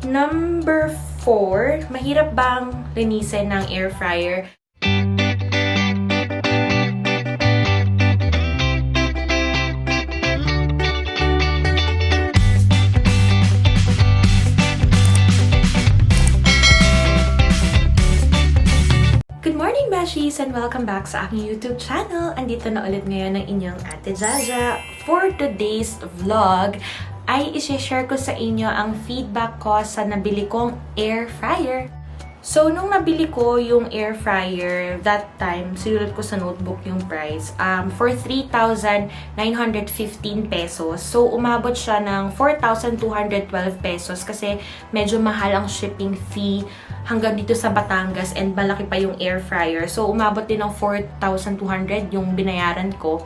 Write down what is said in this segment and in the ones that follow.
Number 4, mahirap bang linisin ng air fryer? Good morning, Beshies! And welcome back sa aking YouTube channel. Andito na ulit ngayon ng inyong Ate Jaja. For today's vlog, ay isi-share ko sa inyo ang feedback ko sa nabili kong air fryer. So, nung nabili ko yung air fryer, that time, sinulat ko sa notebook yung price, for 3,915 pesos. So, umabot siya ng 4,212 pesos kasi medyo mahal ang shipping fee hanggang dito sa Batangas and malaki pa yung air fryer. So, umabot din ng 4,200 yung binayaran ko.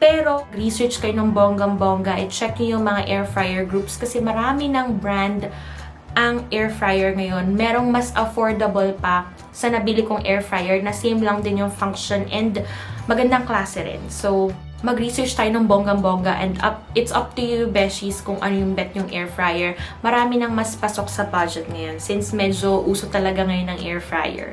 Pero, research kayo ng bonggang-bongga, i-check nyo yung mga air fryer groups kasi marami ng brand ang air fryer ngayon. Merong mas affordable pa sa nabili kong air fryer na same lang din yung function and magandang klase rin. So, mag-research tayo ng bonggang-bongga and it's up to you, Beshies, kung ano yung bet yung air fryer. Marami nang mas pasok sa budget ngayon since medyo uso talaga ngayon ng air fryer.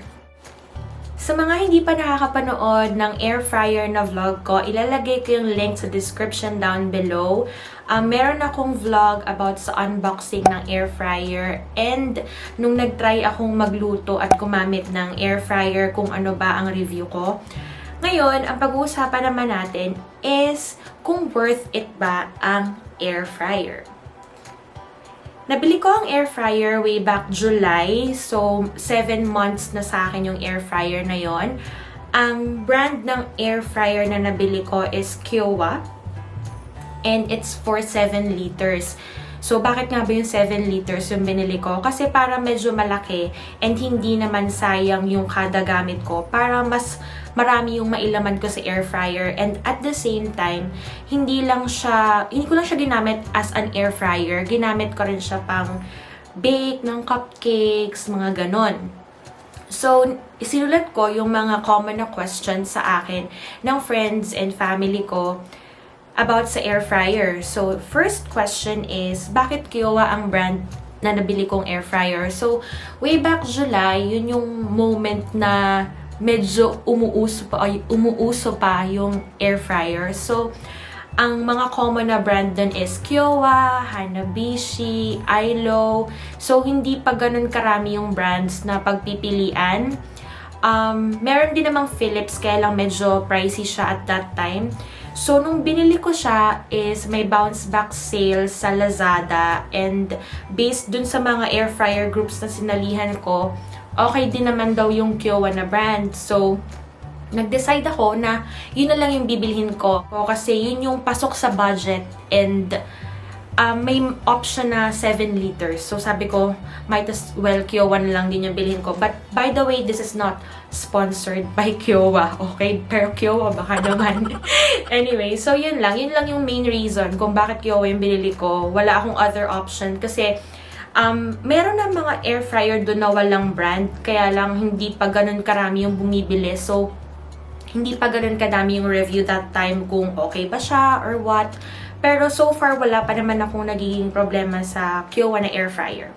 Sa mga hindi pa nakakapanood ng air fryer na vlog ko, ilalagay ko yung link sa description down below. Meron akong vlog about sa unboxing ng air fryer and nung nag-try akong magluto at gumamit ng air fryer kung ano ba ang review ko. Ngayon, ang pag-uusapan naman natin is kung worth it ba ang air fryer. Nabili ko ang air fryer way back July. So, 7 months na sa akin yung air fryer na yon. Ang brand ng air fryer na nabili ko is Kyowa. And it's for 7 liters. So, bakit nga ba yung 7 liters yung binili ko? Kasi para medyo malaki and hindi naman sayang yung kada gamit ko. Para mas marami yung mailaman ko sa air fryer. And at the same time, hindi ko lang siya ginamit as an air fryer. Ginamit ko rin siya pang bake ng cupcakes, mga ganon. So, isinulat ko yung mga common na questions sa akin ng friends and family ko about sa air fryer. So, first question is, bakit Kyowa ang brand na nabili kong air fryer? So, way back July, yun yung moment na medyo umuuso pa yung air fryer. So, ang mga common na brand dun is Kyowa, Hanabishi, ILO. So, hindi pa ganun karami yung brands na pagpipilian. Meron din namang Philips, kaya lang medyo pricey siya at that time. So, nung binili ko siya is may bounce back sale sa Lazada and based dun sa mga air fryer groups na sinalihan ko, okay din naman daw yung Kyowa na brand. So, nag-decide ako na yun na lang yung bibilhin ko. Kasi yun yung pasok sa budget and may option na 7 liters. So, sabi ko, might as well Kyowa na lang din yung bilhin ko. But, by the way, this is not sponsored by Kyowa. Okay? Pero Kyowa, baka naman. Anyway, so yun lang. Yun lang yung main reason kung bakit Kyowa yung binili ko. Wala akong other option. Kasi, meron na mga air fryer doon na walang brand. Kaya lang, hindi pa ganun karami yung bumibili. So, hindi pa ganun kadami yung review that time kung okay ba siya or what. Pero so far, wala pa naman akong nagiging problema sa Kyowa na air fryer.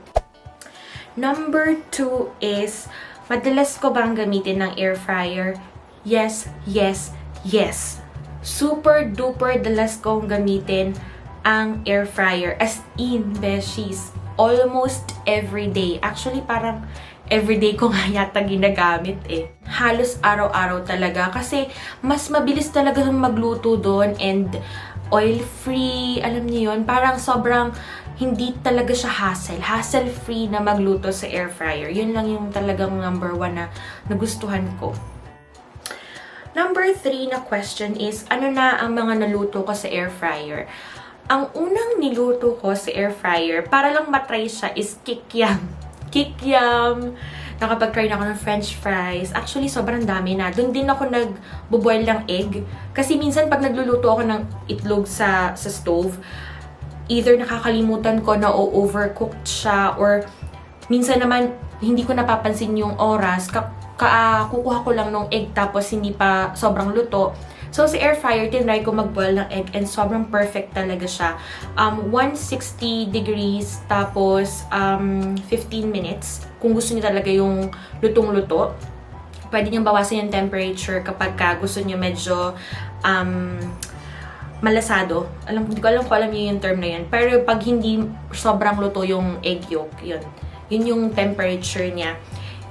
Number 2 is, madalas ko bang gamitin ng air fryer? Yes, yes, yes. Super duper dalas kong gamitin ang air fryer. As in, Beshies, almost every day. Actually, parang everyday ko nga yata ginagamit eh. Halos araw-araw talaga kasi mas mabilis talaga magluto doon and oil-free, alam niyo yun, parang sobrang hindi talaga siya hassle-free na magluto sa air fryer. Yun lang yung talagang number 1 na nagustuhan ko. Number 3 na question is, ano na ang mga naluto ko sa air fryer? Ang unang niluto ko sa air fryer, para lang matry siya, is kikiam. Kikiam! Nakapag-try na ako ng french fries. Actually, sobrang dami na. Doon din ako nag-boil ng egg. Kasi minsan, pag nagluluto ako ng itlog sa stove, either nakakalimutan ko na overcooked siya or minsan naman, hindi ko napapansin yung oras. Kukuha ko lang ng egg tapos hindi pa sobrang luto. So, sa air fryer, tinry ko mag-boil ng egg and sobrang perfect talaga siya. 160 degrees, tapos 15 minutes. Kung gusto niyo talaga yung lutong-luto, pwede niyo bawasan yung temperature kapag gusto niyo medyo malasado. Hindi ko alam kung alam niyo yung term na yun. Pero pag hindi sobrang luto yung egg yolk, yun yung temperature niya.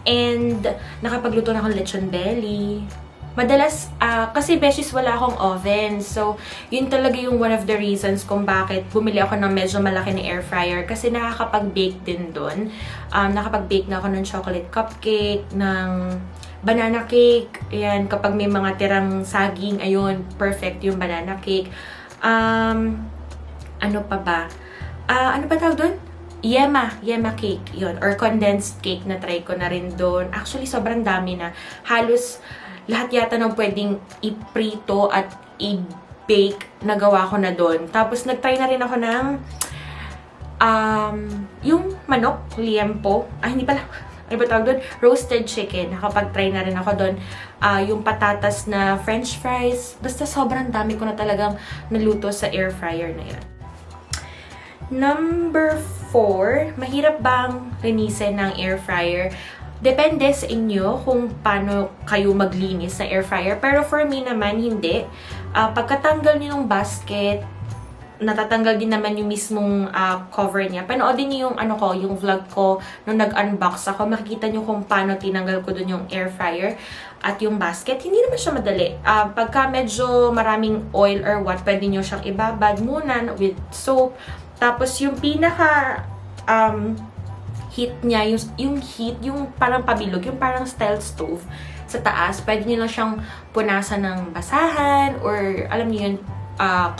And nakapagluto na akong lechon belly. Madalas, kasi Beshies wala akong oven. So, yun talaga yung one of the reasons kung bakit bumili ako ng medyo malaki na air fryer. Kasi nakakapag-bake din doon. Nakapag-bake na ako ng chocolate cupcake, ng banana cake. Ayan, kapag may mga tirang saging, ayun, perfect yung banana cake. Ano pa ba? Ano pa tawag doon? Yema cake, yun. Or condensed cake na try ko na rin doon. Actually, sobrang dami na. Halos lahat yata ng pwedeng iprito at i-bake, nagawa ko na doon. Tapos, nag-try na rin ako ng yung manok, liempo. Hindi pala. Ano ba tawag doon? Roasted chicken. Nakapag-try na rin ako doon. Yung patatas na french fries. Basta sobrang dami ko na talagang naluto sa air fryer na yun. Number 4, mahirap bang linisin ng air fryer? Depende sa inyo kung paano kayo maglinis ng air fryer. Pero for me naman, hindi. Pagkatanggal niyo ng basket, natatanggal din naman yung mismong cover niya. Panoodin niyo yung yung vlog ko nung nag-unbox ako. Makikita niyo kung paano tinanggal ko dun yung air fryer at yung basket. Hindi naman siya madali. Pagka medyo maraming oil or what, pwede niyo siyang ibabad muna with soap. Tapos yung pinaka heat niya, yung heat, yung parang pabilog, yung parang style stove sa taas, pwede niyo lang siyang punasan ng basahan or alam niyo yun,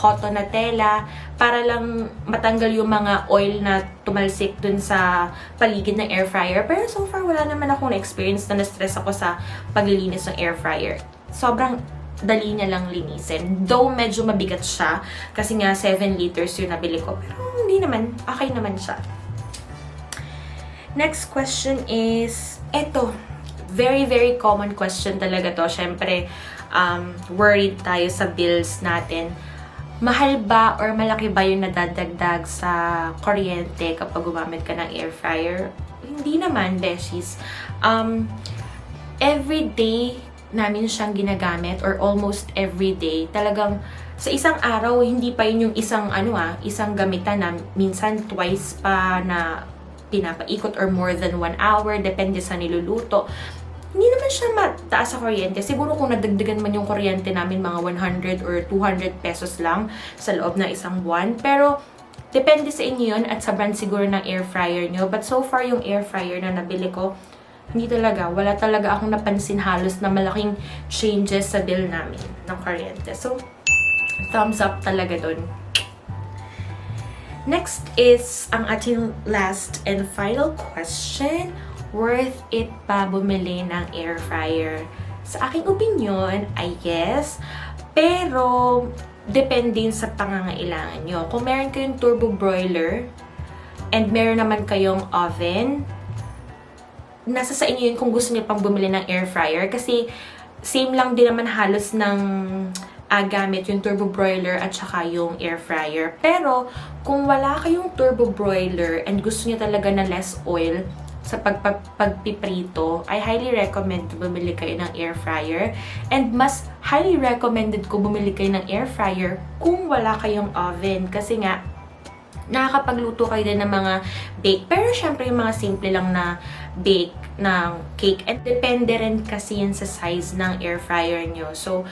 cotton na tela para lang matanggal yung mga oil na tumalsik dun sa paligid ng air fryer. Pero so far, wala naman akong experience na na-stress ako sa paglilinis ng air fryer. Sobrang dali niya lang linisin. Though medyo mabigat siya kasi nga 7 liters yung nabili ko. Pero hindi naman, okay naman siya. Next question is, eto, very very common question talaga to. Syempre, worried tayo sa bills natin. Mahal ba or malaki ba yung nadadagdag sa kuryente kapag gumamit ka ng air fryer? Hindi naman, Beshies. Every day namin siyang ginagamit or almost every day. Talagang sa isang araw, hindi pa yun yung isang gamitan na minsan twice pa na pinapaikot or more than 1 hour, depende sa niluluto. Hindi naman siya mataas sa kuryente. Siguro kung nadagdagan man yung kuryente namin, mga 100 or 200 pesos lang sa loob ng isang buwan. Pero, depende sa inyo yun at sa brand siguro ng air fryer nyo. But so far, yung air fryer na nabili ko, hindi talaga. Wala talaga akong napansin halos na malaking changes sa bill namin ng kuryente. So, thumbs up talaga dun. Next is ang ating last and final question. Worth it pa bumili ng air fryer? Sa aking opinion ay yes. Pero, depende yun sa pangangailangan nyo. Kung meron kayong turbo broiler and meron naman kayong oven, nasa sa inyo yun kung gusto niyo pang bumili ng air fryer. Kasi, same lang din naman halos ng gamit yung turbo broiler at saka yung air fryer. Pero, kung wala kayong turbo broiler and gusto niyo talaga na less oil sa pagpiprito, I highly recommend bumili kayo ng air fryer. And mas highly recommended ko bumili kayo ng air fryer kung wala kayong oven. Kasi nga, nakakapagluto kayo din ng mga bake. Pero syempre, yung mga simple lang na bake ng cake. And depende rin kasi yan sa size ng air fryer nyo. So,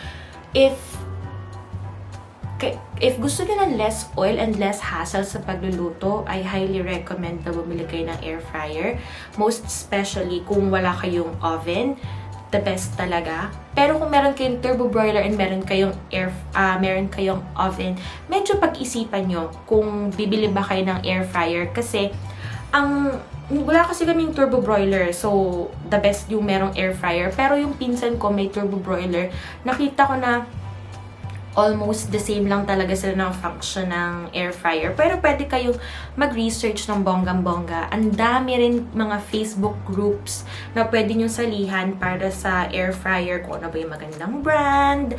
if gusto nyo ng less oil and less hassle sa pagluluto, I highly recommend na bumili kayo ng air fryer. Most especially kung wala kayong oven, the best talaga. Pero kung meron kayong turbo broiler and meron kayong oven, medyo pag-isipan nyo kung bibili ba kayo ng air fryer. Kasi, wala kasi kaming turbo broiler, so the best yung merong air fryer. Pero yung pinsan ko may turbo broiler, nakita ko na almost the same lang talaga sila ng function ng air fryer. Pero pwede kayong mag-research ng bonggang-bongga. Ang dami rin mga Facebook groups na pwede nyo salihan para sa air fryer. Kung ano ba yung magandang brand,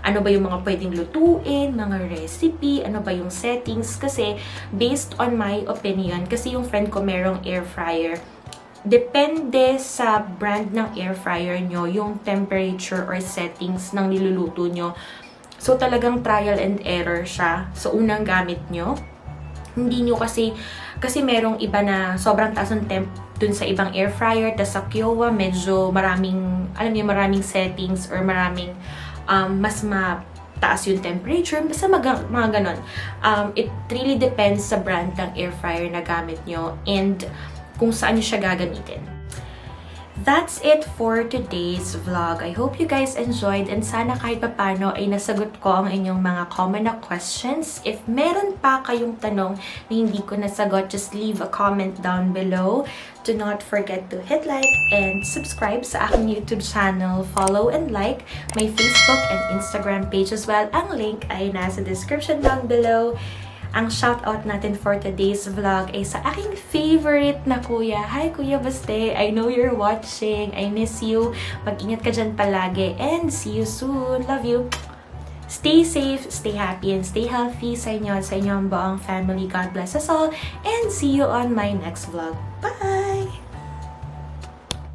ano ba yung mga pwedeng lutuin, mga recipe, ano ba yung settings. Kasi based on my opinion, kasi yung friend ko merong air fryer, depende sa brand ng air fryer nyo, yung temperature or settings ng niluluto nyo. So, talagang trial and error siya sa unang gamit nyo. Hindi nyo kasi merong iba na sobrang taas ng temp dun sa ibang air fryer. Tas sa Kyowa, medyo maraming, maraming settings or maraming mas mataas yung temperature. Basta mga ganon. It really depends sa brand ng air fryer na gamit nyo and kung saan nyo siya gagamitin. That's it for today's vlog. I hope you guys enjoyed and sana kahit papano ay nasagot ko ang inyong mga common na questions. If meron pa kayong tanong na hindi ko nasagot, just leave a comment down below. Do not forget to hit like and subscribe sa aking YouTube channel. Follow and like my Facebook and Instagram page as well. Ang link ay nasa description down below. Ang shoutout natin for today's vlog ay sa aking favorite na kuya. Hi Kuya Baste, I know you're watching. I miss you. Mag-ingat ka dyan palagi and see you soon. Love you. Stay safe, stay happy, and stay healthy sa inyo at sa inyong buong family. God bless us all and see you on my next vlog. Bye!